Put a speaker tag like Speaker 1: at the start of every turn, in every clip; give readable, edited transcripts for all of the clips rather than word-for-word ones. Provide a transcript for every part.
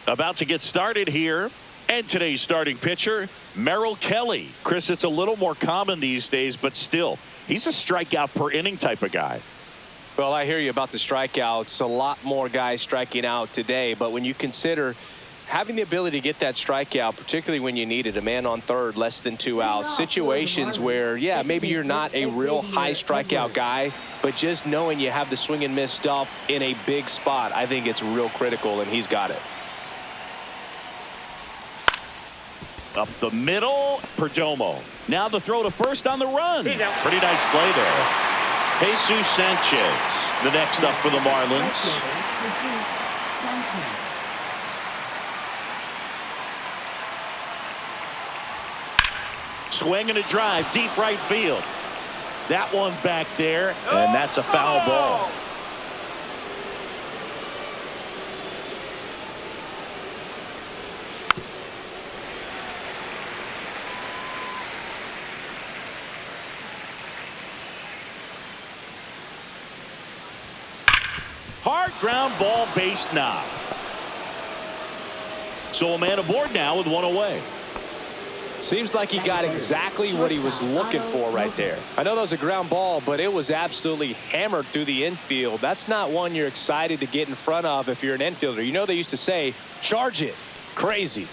Speaker 1: About to get started here. And today's starting pitcher, Merrill Kelly. Chris, it's a little more common these days, but still, he's a strikeout per inning type of guy.
Speaker 2: Well, I hear you about the strikeouts. A lot more guys striking out today. But when you consider having the ability to get that strikeout, particularly when you need it, a man on third, less than 2 outs, situations where, yeah, maybe you're not a real high strikeout guy, but just knowing you have the swing and miss stuff in a big spot, I think it's real critical, and he's got it.
Speaker 1: Up the middle, Perdomo. Now the throw to first on the run. Pretty nice play there. Jesus Sanchez, the next up for the Marlins. Swing and a drive, deep right field. That one back there, and that's a foul ball. Hard ground ball, base knock. So a man aboard now with one away.
Speaker 2: Seems like he got exactly what he was looking for right there. I know that was a ground ball, but it was absolutely hammered through the infield. That's not one you're excited to get in front of if you're an infielder. You know they used to say, charge it. Crazy.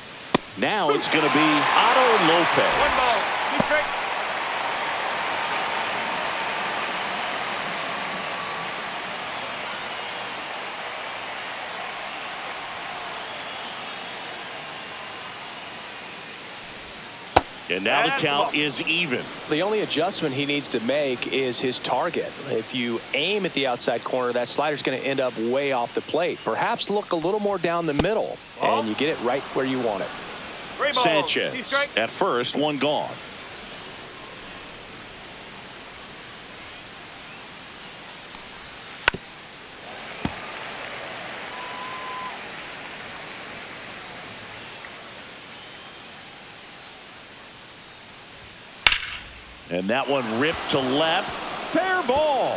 Speaker 1: Now it's going to be Otto Lopez.
Speaker 3: One ball. Keep straight.
Speaker 1: And now the count is even.
Speaker 2: The only adjustment he needs to make is his target. If you aim at the outside corner, that slider's going to end up way off the plate. Perhaps look a little more down the middle, and you get it right where you want it.
Speaker 1: Sanchez at first, one gone. And that one ripped to left. Fair ball.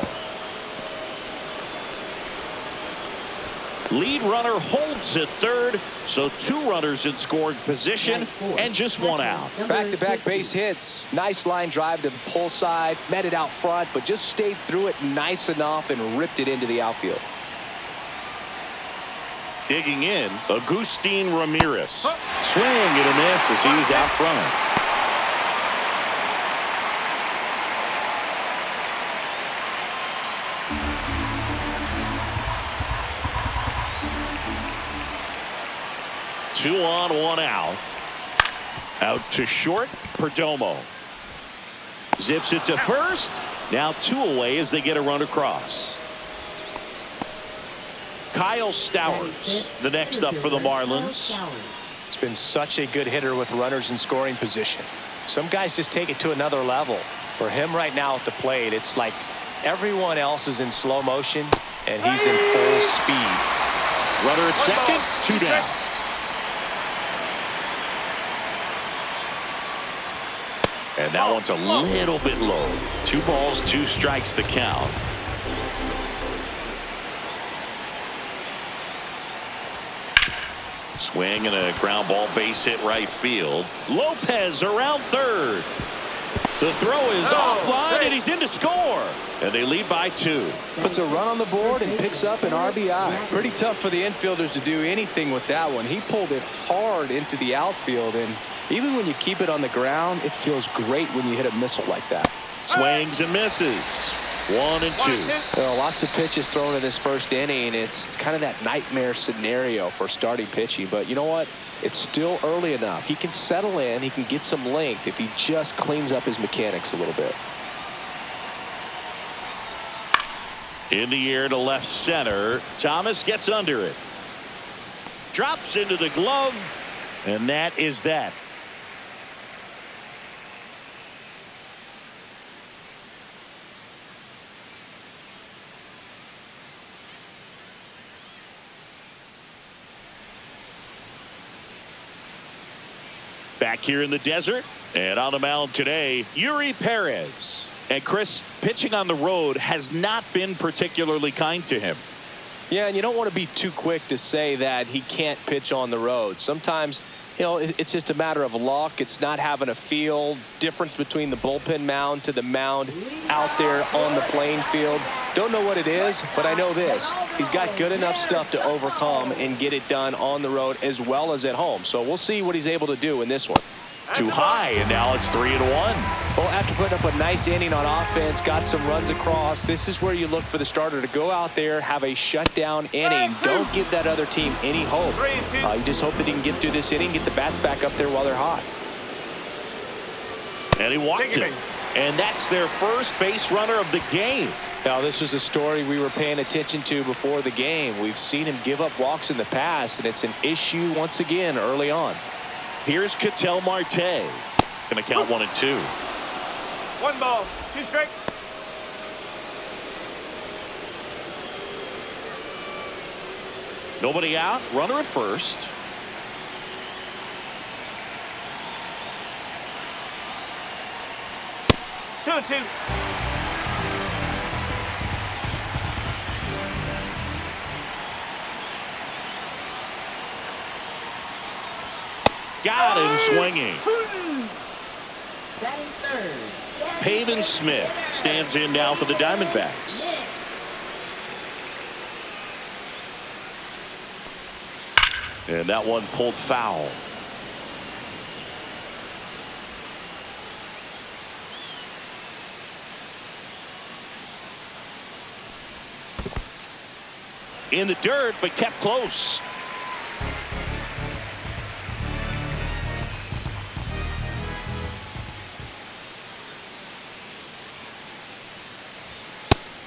Speaker 1: Lead runner holds at third. So 2 runners in scoring position and just 1 out.
Speaker 2: Back-to-back base hits. Nice line drive to the pull side. Met it out front, but just stayed through it nice enough and ripped it into the outfield.
Speaker 1: Digging in, Agustin Ramirez. Swing and a miss as he was out front. Two on, 1 out. Out to short, Perdomo. Zips it to first. Now 2 away as they get a run across. Kyle Stowers, the next up for the Marlins.
Speaker 2: It's been such a good hitter with runners in scoring position. Some guys just take it to another level. For him right now at the plate, it's like everyone else is in slow motion, and he's in full speed.
Speaker 1: Runner at second, 2 down. And that one's a little bit low. 2 balls, 2 strikes the count. Swing and a ground ball, base hit right field. Lopez around third. The throw is offline and he's in to score. And they lead by 2.
Speaker 2: Puts a run on the board and picks up an RBI. Pretty tough for the infielders to do anything with that one. He pulled it hard into the outfield, and even when you keep it on the ground, it feels great when you hit a missile like that.
Speaker 1: Swings and misses. 1 and 2.
Speaker 2: There are lots of pitches thrown in this first inning. It's kind of that nightmare scenario for starting pitching. But you know what? It's still early enough. He can settle in. He can get some length if he just cleans up his mechanics a little bit.
Speaker 1: In the air to left center. Thomas gets under it. Drops into the glove. And that is that. Back here in the desert, and on the mound today, Yuri Perez. And Chris, pitching on the road has not been particularly kind to him.
Speaker 2: Yeah, and you don't want to be too quick to say that he can't pitch on the road. Sometimes, you know, it's just a matter of luck. It's not having a feel difference between the bullpen mound to the mound out there on the playing field. Don't know what it is, but I know this. He's got good enough stuff to overcome and get it done on the road as well as at home. So we'll see what he's able to do in this one.
Speaker 1: Too high, and now it's 3-1.
Speaker 2: Well, after putting up a nice inning on offense, got some runs across, this is where you look for the starter to go out there, have a shutdown inning. Don't give that other team any hope. You just hope that he can get through this inning, get the bats back up there while they're hot.
Speaker 1: And he walked him. And that's their first base runner of the game.
Speaker 2: Now, this was a story we were paying attention to before the game. We've seen him give up walks in the past, and it's an issue once again early on.
Speaker 1: Here's Ketel Marte. Going to count 1 and 2.
Speaker 3: 1 ball, 2 strikes.
Speaker 1: Nobody out. Runner at first.
Speaker 3: Two and 2.
Speaker 1: Got him swinging. Pavin Smith stands in now for the Diamondbacks. And that one pulled foul. In the dirt, but kept close.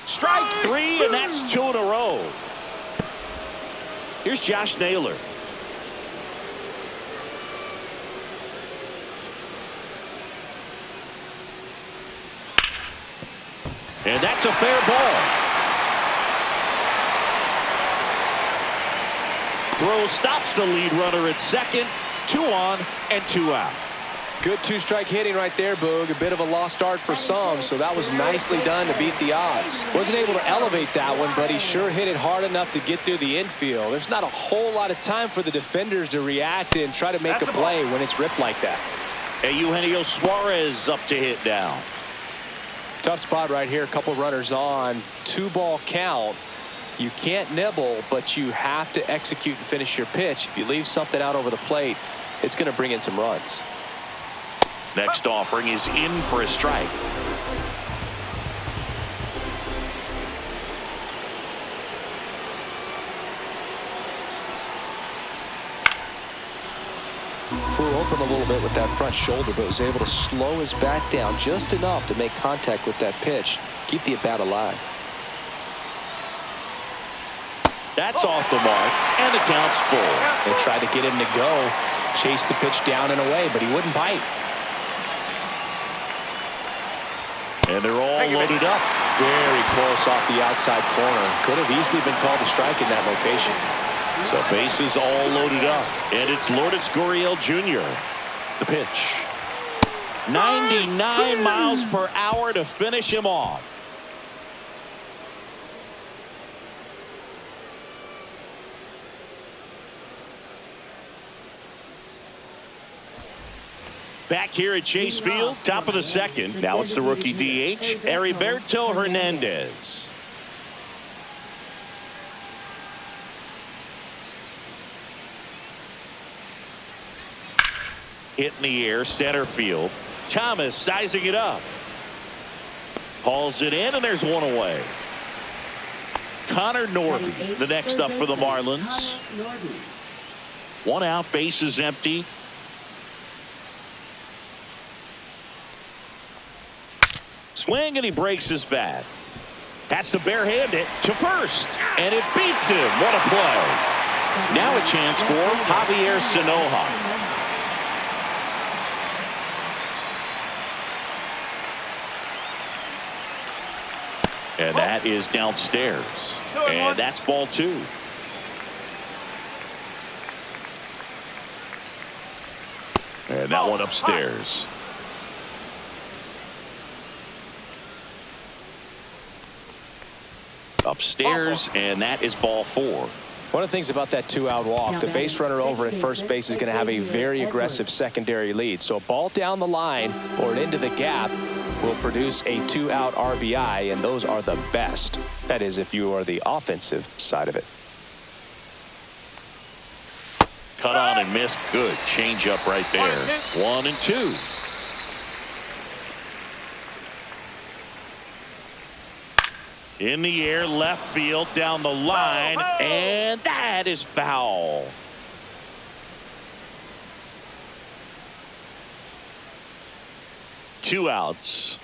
Speaker 1: Strike 3, and that's 2 in a row. Here's Josh Naylor. And that's a fair ball. Throw stops the lead runner at second. 2 on and 2 out.
Speaker 2: Good 2-strike hitting right there, Boog. A bit of a lost start for some, so that was nicely done to beat the odds. Wasn't able to elevate that one, but he sure hit it hard enough to get through the infield. There's not a whole lot of time for the defenders to react and try to make a play when it's ripped like that.
Speaker 1: And Eugenio Suarez up to hit now.
Speaker 2: Tough spot right here. A couple runners on. 2-ball count. You can't nibble, but you have to execute and finish your pitch. If you leave something out over the plate, it's going to bring in some runs.
Speaker 1: Next offering is in for a strike.
Speaker 2: Flew open a little bit with that front shoulder, but was able to slow his bat down just enough to make contact with that pitch. Keep the at-bat alive.
Speaker 1: That's off the mark, and the count's full.
Speaker 2: They tried to get him to go, chase the pitch down and away, but he wouldn't bite.
Speaker 1: And they're all loaded up.
Speaker 2: Very close off the outside corner. Could have easily been called a strike in that location.
Speaker 1: So bases all loaded up. And it's Lourdes Gurriel Jr. The pitch. 99 miles per hour to finish him off. Back here at Chase Field, top of the second. Now it's the rookie DH, Heriberto Hernandez. Hit in the air, center field. Thomas sizing it up. Hauls it in, and there's one away. Connor Norby, the next up for the Marlins. 1 out, bases empty. Swing, and he breaks his bat. Has to barehand it to first, and it beats him. What a play. Now a chance for Javier Sanoja. And that is downstairs. And that's ball 2. And that one upstairs. Upstairs, and that is ball 4.
Speaker 2: One of the things about that 2-out walk, the base runner over at first base is going to have a very aggressive secondary lead. So a ball down the line or into the gap will produce a 2-out RBI, and those are the best. That is, if you are the offensive side of it.
Speaker 1: Cut on and missed. Good change up right there. 1 and 2. In the air, left field, down the line, and that is foul. Two outs.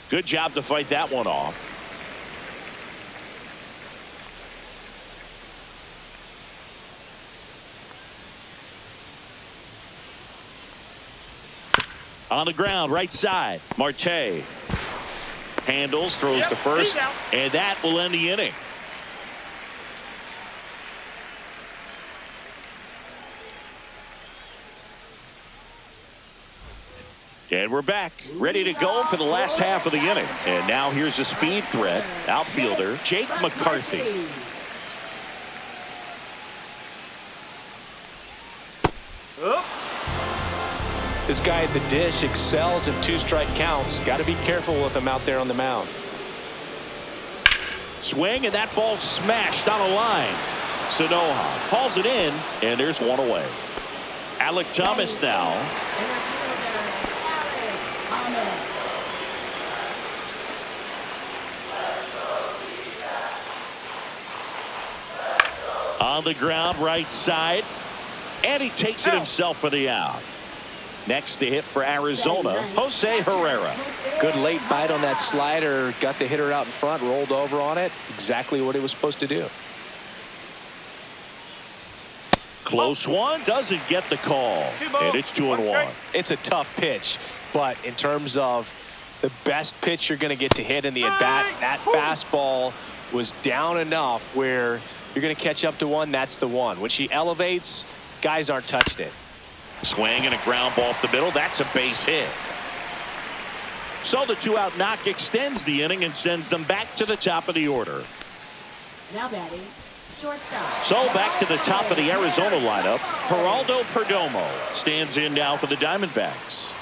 Speaker 1: Good job to fight that one off. On the ground, right side, Marte. Handles, throws to first, and that will end the inning. And we're back, ready to go for the last half of the inning. And now here's a speed threat, outfielder Jake McCarthy.
Speaker 2: This guy at the dish excels in 2-strike counts. Got to be careful with him out there on the mound.
Speaker 1: Swing, and that ball smashed on a line. Sanoha hauls it in, and there's one away. Alec Thomas now. On the ground, right side, and he takes it himself for the out. Next to hit for Arizona, Jose Herrera.
Speaker 2: Good late bite on that slider. Got the hitter out in front, rolled over on it. Exactly what he was supposed to do.
Speaker 1: Close one, doesn't get the call. And it's 2-1.
Speaker 2: It's a tough pitch, but in terms of the best pitch you're going to get to hit in the at-bat, that fastball was down enough where you're going to catch up to one. That's the one. When she elevates, guys aren't touching it.
Speaker 1: Swing and a ground ball up the middle. That's a base hit. So the 2-out knock extends the inning and sends them back to the top of the order.
Speaker 4: Now batting, shortstop.
Speaker 1: So back to the top of the Arizona lineup. Geraldo Perdomo stands in now for the Diamondbacks.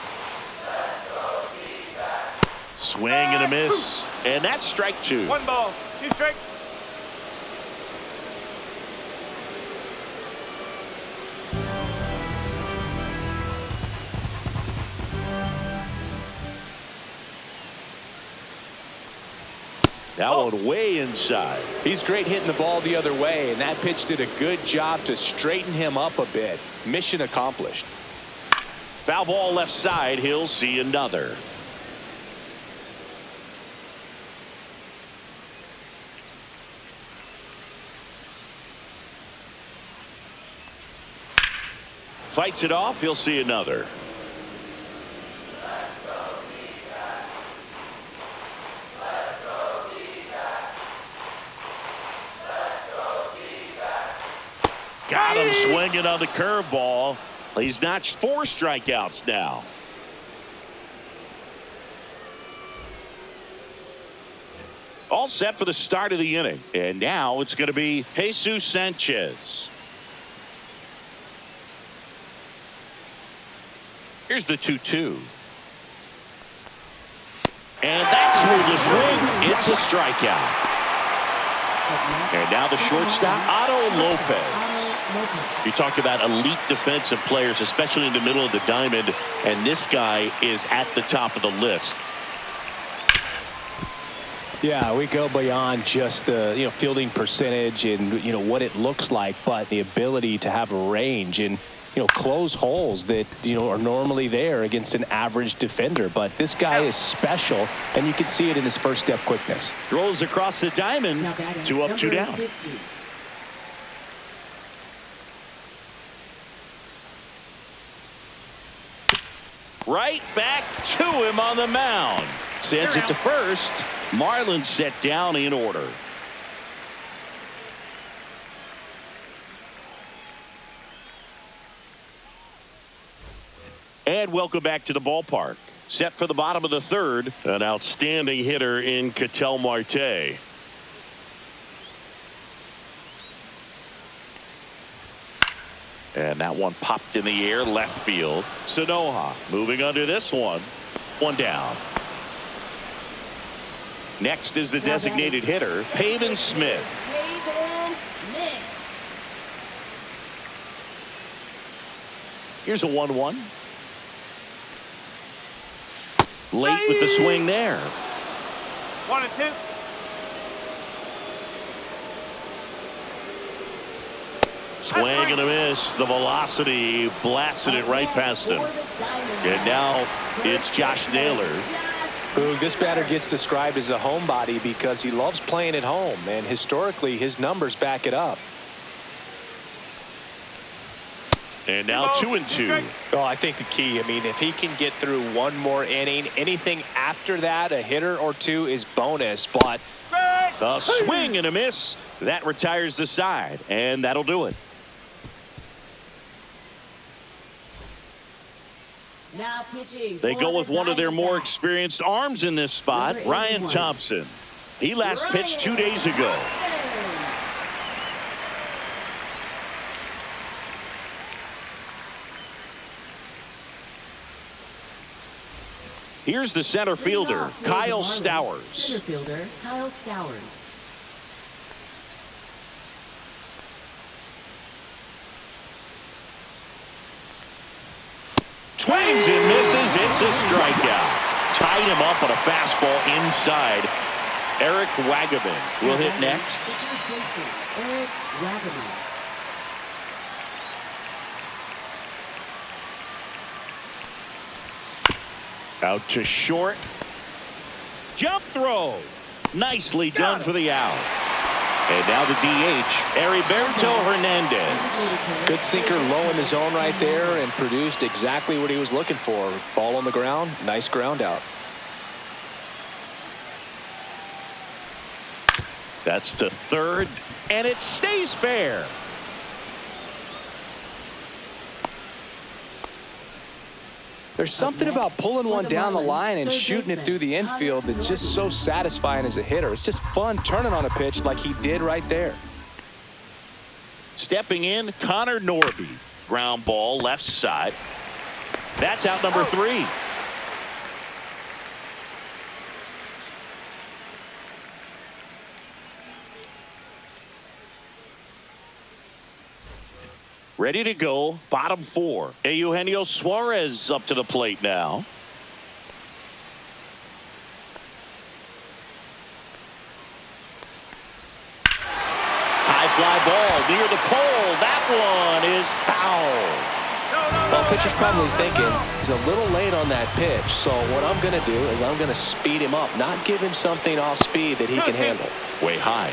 Speaker 1: Swing and a miss. And that's strike 2.
Speaker 3: 1 ball, 2 strikes.
Speaker 1: That one way inside.
Speaker 2: He's great hitting the ball the other way, and that pitch did a good job to straighten him up a bit. Mission accomplished.
Speaker 1: Foul ball left side. He'll see another. Fights it off. He'll see another. Got him swinging on the curveball. He's notched 4 strikeouts now. All set for the start of the inning. And now it's going to be Jesus Sanchez. Here's the 2-2. And that's through the swing. It's a strikeout. And now the shortstop, Otto Lopez. You talk about elite defensive players, especially in the middle of the diamond, and this guy is at the top of the list.
Speaker 2: Yeah, we go beyond just the fielding percentage and what it looks like, but the ability to have a range and close holes that are normally there against an average defender. But this guy is special, and you can see it in his first step quickness.
Speaker 1: Throws across the diamond. 2 up, 2 down.
Speaker 4: 50.
Speaker 1: Right back to him on the mound. Sends it to first. Marlins set down in order. And welcome back to the ballpark. Set for the bottom of the third. An outstanding hitter in Ketel Marte. And that one popped in the air left field. Sanoha moving under this one. One down. Next is the designated hitter, Pavin Smith.
Speaker 4: Pavin Smith.
Speaker 1: Here's a 1-1. Late with the swing there.
Speaker 3: 1-2.
Speaker 1: Swing and a miss. The velocity blasted it right past him. And now it's Josh Naylor.
Speaker 2: This batter gets described as a homebody because he loves playing at home, and historically his numbers back it up.
Speaker 1: And now 2-2.
Speaker 2: Oh, I think the key, I mean, if he can get through one more inning, anything after that, a hitter or two is bonus. But
Speaker 1: a swing and a miss. That retires the side, and that'll do it.
Speaker 4: Now pitching.
Speaker 1: They go with one of their more experienced arms in this spot, Ryan Thompson. He last pitched 2 days ago. Here's the center fielder, Kyle Stowers.
Speaker 4: Center fielder, Kyle Stowers.
Speaker 1: Swings and misses. It's a strikeout. Tied him up on a fastball inside. Eric Wagaman will hit next.
Speaker 4: Eric Wagaman.
Speaker 1: Out to short. Jump throw. Nicely done for the out. And now the DH, Heriberto Hernandez.
Speaker 2: good sinker low in the zone right there and produced exactly what he was looking for. Ball on the ground, nice ground out.
Speaker 1: That's to third, and it stays fair.
Speaker 2: There's something about pulling one down the line and shooting it through the infield that's just so satisfying as a hitter. It's just fun turning on a pitch like he did right there.
Speaker 1: Stepping in, Connor Norby. Ground ball left side. That's out number 3. Ready to go, bottom 4. Eugenio Suarez up to the plate now. High fly ball near the pole. That one is foul.
Speaker 2: Well, pitcher's probably thinking he's a little late on that pitch, so what I'm going to do is I'm going to speed him up, not give him something off speed that he can handle.
Speaker 1: Way high.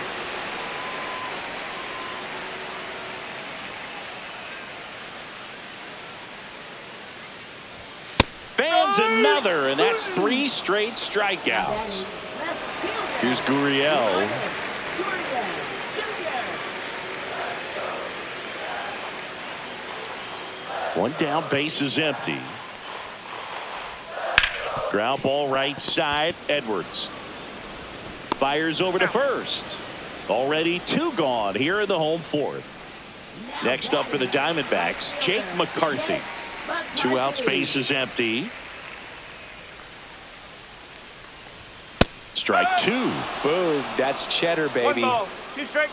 Speaker 1: Fans another, and that's 3 straight strikeouts. Here's Gurriel. One down, base is empty. Ground ball right side, Edwards. Fires over to first. Already 2 gone here in the home 4th. Next up for the Diamondbacks, Jake McCarthy. 2 outs, base is empty. Strike 2.
Speaker 2: Boom, that's cheddar, baby.
Speaker 3: 1 ball, 2 strike.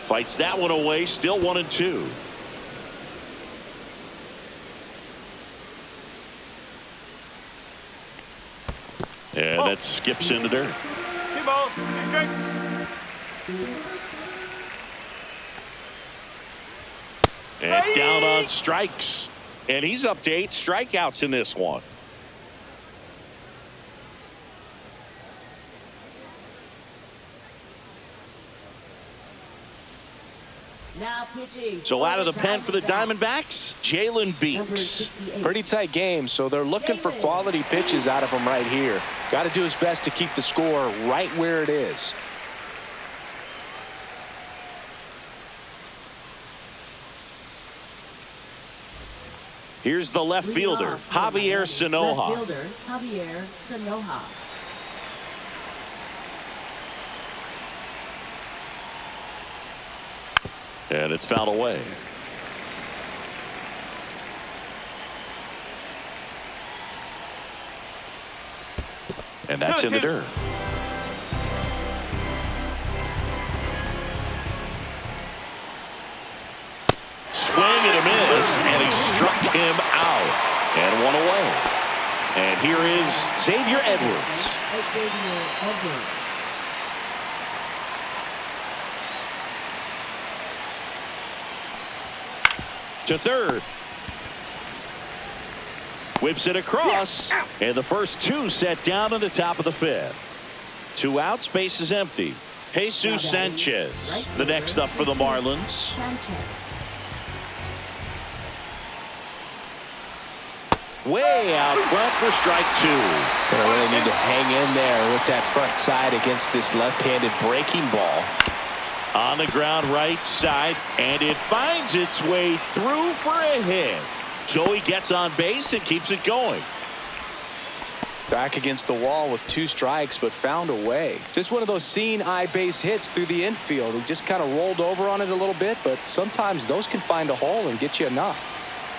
Speaker 1: Fights that one away, still 1-2. And that skips into dirt.
Speaker 3: 2 balls, 2 strikes.
Speaker 1: And down on strikes. And he's up to 8 strikeouts in this one.
Speaker 4: Now pitching.
Speaker 1: So out of the pen for the Diamondbacks, Jalen Beeks.
Speaker 2: Pretty tight game, so they're looking for quality pitches out of him right here. Got to do his best to keep the score right where it is.
Speaker 1: Here's the left fielder, Javier Sanoha.
Speaker 4: Left fielder, Javier Sanoha.
Speaker 1: And it's fouled away. And that's in the dirt. Swing and a miss, and he struck him out. And one away. And here is Xavier Edwards. To third. Whips it across, and the first two set down in the top of the fifth. 2 outs, base is empty. Jesus Sanchez, the next up for the Marlins. Way out front for strike 2.
Speaker 2: Gonna really need to hang in there with that front side against this left-handed breaking ball.
Speaker 1: On the ground right side, and it finds its way through for a hit. Joey gets on base and keeps it going.
Speaker 2: Back against the wall with 2 strikes, but found a way. Just one of those seeing eye base hits through the infield. He just kind of rolled over on it a little bit, but sometimes those can find a hole and get you a knock.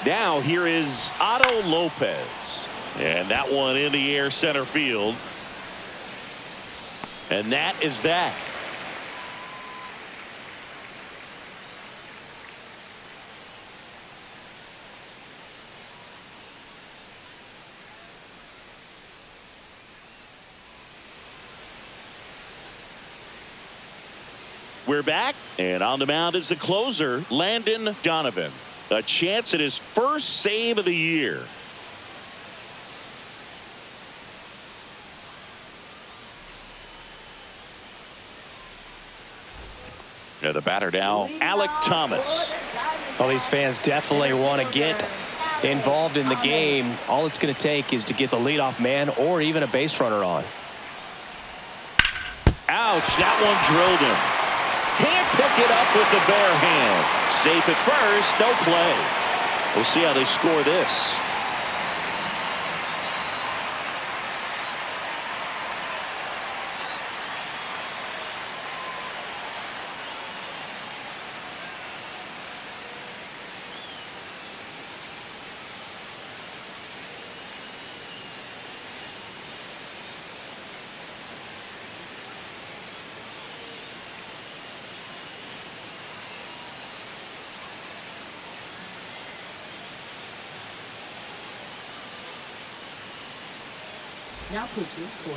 Speaker 1: Now here is Otto Lopez. And that one in the air center field. And that is that. We're back, and on the mound is the closer, Landon Donovan. A chance at his first save of the year. And the batter now, Alec Thomas.
Speaker 2: Well, these fans definitely want to get involved in the game. All it's going to take is to get the leadoff man or even a base runner on.
Speaker 1: Ouch, that one drilled him. Can't pick it up with the bare hand. Safe at first, no play. We'll see how they score this.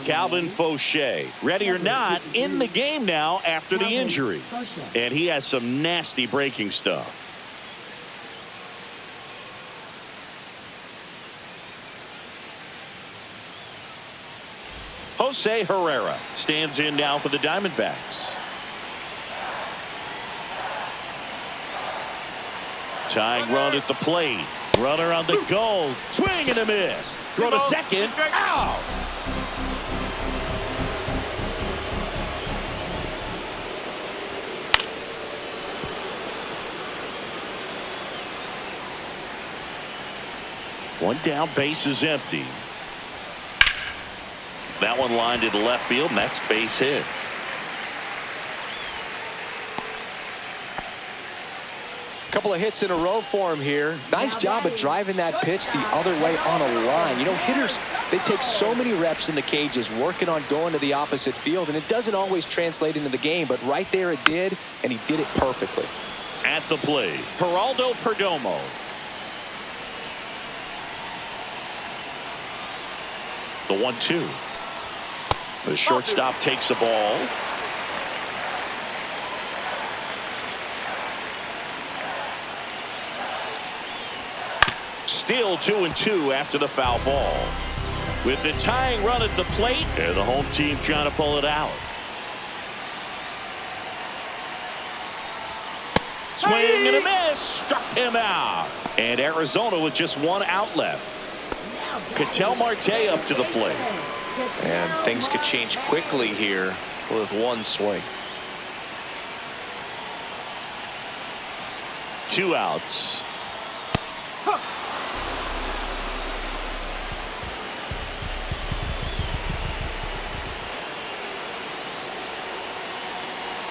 Speaker 1: Calvin Fauché, ready or not, in the game now after the injury. And he has some nasty breaking stuff. Jose Herrera stands in now for the Diamondbacks. Tying run at the plate. Runner on the goal. Swing and a miss. Throw to second. Out. One down, base is empty. That one lined into left field, and that's base hit.
Speaker 2: Couple of hits in a row for him here. Nice job of driving that pitch the other way on a line. You know, hitters, they take so many reps in the cages working on going to the opposite field, and it doesn't always translate into the game, but right there it did, and he did it perfectly.
Speaker 1: At the plate, Geraldo Perdomo. The 1-2. The shortstop takes the ball. Still 2-2 after the foul ball. With the tying run at the plate, and the home team trying to pull it out. Swing and a miss. Struck him out. And Arizona with just 1 out left. Ketel Marte up to the plate.
Speaker 2: And things could change quickly here with 1 swing.
Speaker 1: 2 outs.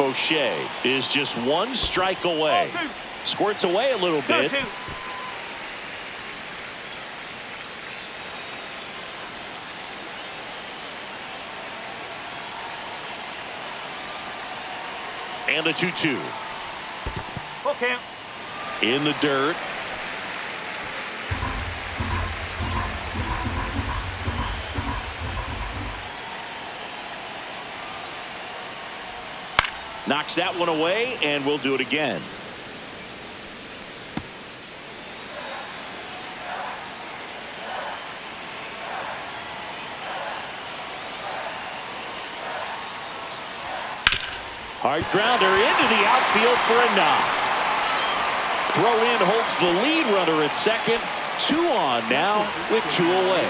Speaker 1: Fauché is just one strike away. Squirts away a little bit.
Speaker 3: 2-2.
Speaker 1: And a 2-2.
Speaker 3: Full count.
Speaker 1: In the dirt. Knocks that one away, and we'll do it again. Hard grounder into the outfield for a knock. Throw in holds the lead runner at second. 2 on now with 2 away.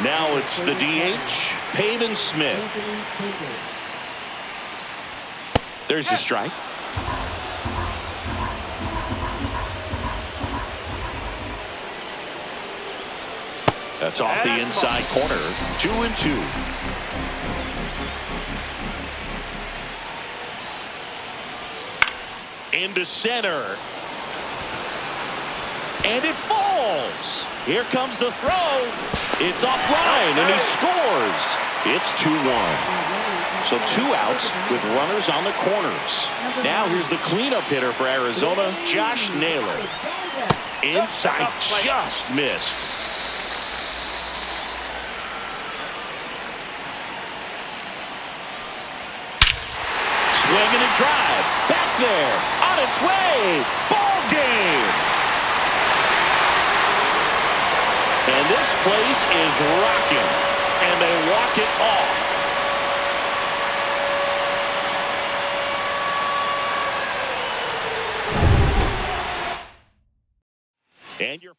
Speaker 1: Now it's the DH, Pavin Smith. There's the strike. That's off the inside corner. 2-2. Into center. And it falls. Here comes the throw. It's offline, and he scores. It's 2-1. So 2 outs with runners on the corners. Now here's the cleanup hitter for Arizona, Josh Naylor. Inside, just missed. Swing and a drive. Back there. On its way. Ball game. And this place is rocking. And they walk it off. And you're